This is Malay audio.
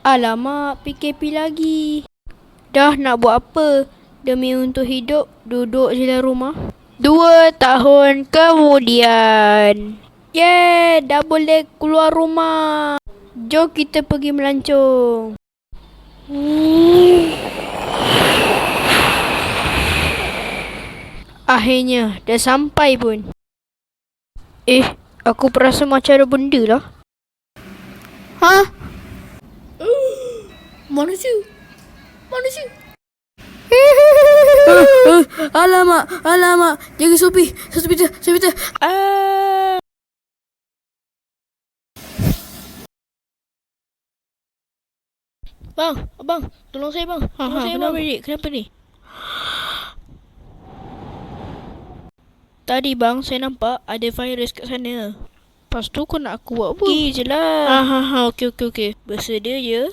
Alamak, PKP lagi. Dah nak buat apa? Demi untuk hidup, duduk je dalam rumah. 2 tahun kemudian. Yeay, dah boleh keluar rumah. Jom kita pergi melancong. Akhirnya, dah sampai pun. Aku perasa macam ada benda lah. Ha? Manusia. Alamak. Jaga Sophie. Abang, tolong saya bang. Tolong saya bang. Kenapa ni? Tadi bang, saya nampak ada virus kat sana. Lepas tu kau nak aku buat apa? Pergi je lah. Okey. Bersedia ya?